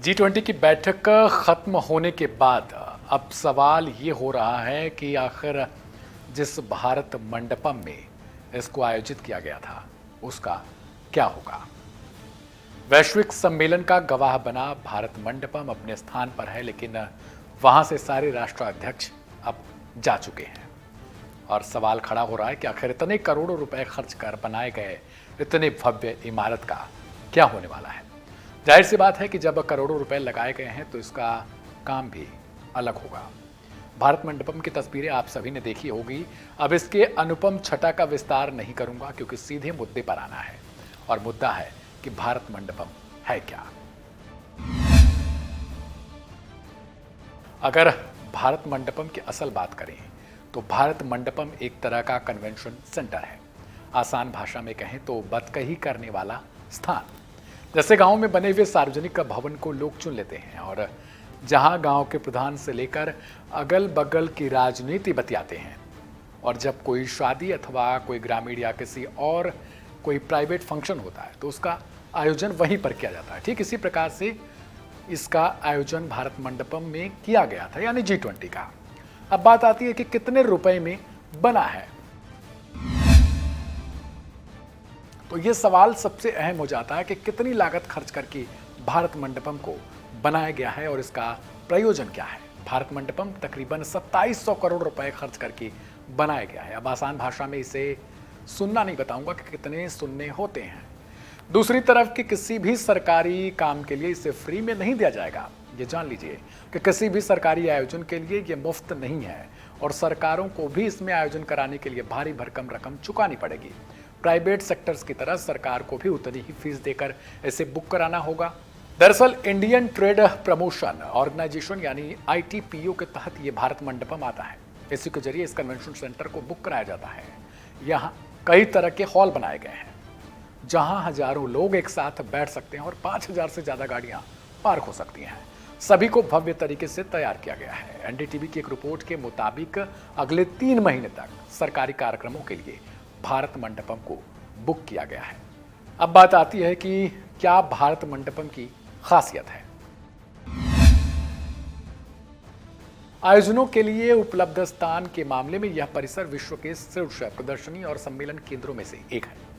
G20 की बैठक खत्म होने के बाद अब सवाल ये हो रहा है कि आखिर जिस भारत मंडपम में इसको आयोजित किया गया था उसका क्या होगा। वैश्विक सम्मेलन का गवाह बना भारत मंडपम अपने स्थान पर है, लेकिन वहां से सारे राष्ट्राध्यक्ष अब जा चुके हैं और सवाल खड़ा हो रहा है कि आखिर इतने करोड़ों रुपए खर्च कर बनाए गए इतने भव्य इमारत का क्या होने वाला है। जाहिर सी बात है कि जब करोड़ों रुपए लगाए गए हैं तो इसका काम भी अलग होगा। भारत मंडपम की तस्वीरें आप सभी ने देखी होगी। अब इसके अनुपम छटा का विस्तार नहीं करूंगा क्योंकि सीधे मुद्दे पर आना है और मुद्दा है कि भारत मंडपम है क्या। अगर भारत मंडपम की असल बात करें तो भारत मंडपम एक तरह का कन्वेंशन सेंटर है। आसान भाषा में कहें तो बतकही करने वाला स्थान। जैसे गांव में बने हुए सार्वजनिक भवन को लोग चुन लेते हैं और जहां गांव के प्रधान से लेकर अगल बगल की राजनीति बतियाते हैं, और जब कोई शादी अथवा कोई ग्रामीण या किसी और कोई प्राइवेट फंक्शन होता है तो उसका आयोजन वहीं पर किया जाता है। ठीक इसी प्रकार से इसका आयोजन भारत मंडपम में किया गया था, यानी G20 का। अब बात आती है कि कितने रुपए में बना है। तो ये सवाल सबसे अहम हो जाता है कि कितनी लागत खर्च करके भारत मंडपम को बनाया गया है और इसका प्रयोजन क्या है। भारत मंडपम तकरीबन 2700 करोड़ रुपए खर्च करके बनाया गया है। अब आसान भाषा में इसे सुनना नहीं बताऊंगा कि कितने सुनने होते हैं। दूसरी तरफ कि किसी भी सरकारी काम के लिए इसे फ्री में नहीं दिया जाएगा। ये जान लीजिए कि किसी भी सरकारी आयोजन के लिए ये मुफ्त नहीं है और सरकारों को भी इसमें आयोजन कराने के लिए भारी भरकम रकम चुकानी पड़ेगी। प्राइवेट सेक्टर्स की तरह सरकार को भी उतनी ही फीस देकर इसे बुक कराना होगा। दरअसल इंडियन ट्रेड प्रमोशन ऑर्गेनाइजेशन यानी ITPO के तहत ये भारत मंडपम आता है। इसी के जरिए इस कन्वेंशन सेंटर को बुक कराया जाता है। यहाँ कई तरह के हॉल बनाए गए हैं जहां हजारों लोग एक साथ बैठ सकते हैं और 5000 से ज्यादा गाड़ियां पार्क हो सकती हैं। सभी को भव्य तरीके से तैयार किया गया है। NDTV की एक रिपोर्ट के मुताबिक अगले 3 महीने तक सरकारी कार्यक्रमों के लिए भारत मंडपम को बुक किया गया है। अब बात आती है कि क्या भारत मंडपम की खासियत है। आयोजनों के लिए उपलब्ध स्थान के मामले में यह परिसर विश्व के शीर्ष प्रदर्शनी और सम्मेलन केंद्रों में से एक है।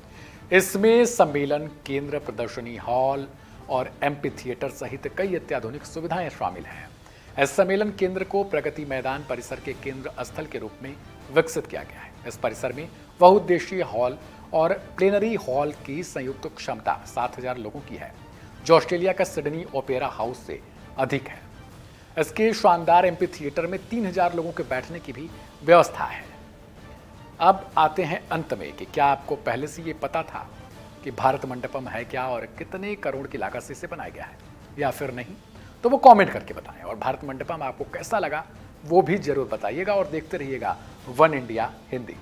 इसमें सम्मेलन केंद्र, प्रदर्शनी हॉल और एम्पी थिएटर सहित कई अत्याधुनिक सुविधाएं शामिल हैं। इस सम्मेलन केंद्र को प्रगति मैदान परिसर के केंद्र स्थल के रूप में विकसित किया गया है। इस परिसर में बहुउद्देशीय हॉल और प्लेनरी हॉल की संयुक्त क्षमता 7000 लोगों की है, जो ऑस्ट्रेलिया का सिडनी ओपेरा हाउस से अधिक है। इसके शानदार एम्पी थिएटर में 3000 लोगों के बैठने की भी व्यवस्था है। अब आते हैं अंत में कि क्या आपको पहले से ये पता था कि भारत मंडपम है क्या और कितने करोड़ की लागत से इसे बनाया गया है, या फिर नहीं? तो वो कमेंट करके बताएं। और भारत मंडपम आपको कैसा लगा वो भी जरूर बताइएगा और देखते रहिएगा वन इंडिया हिंदी।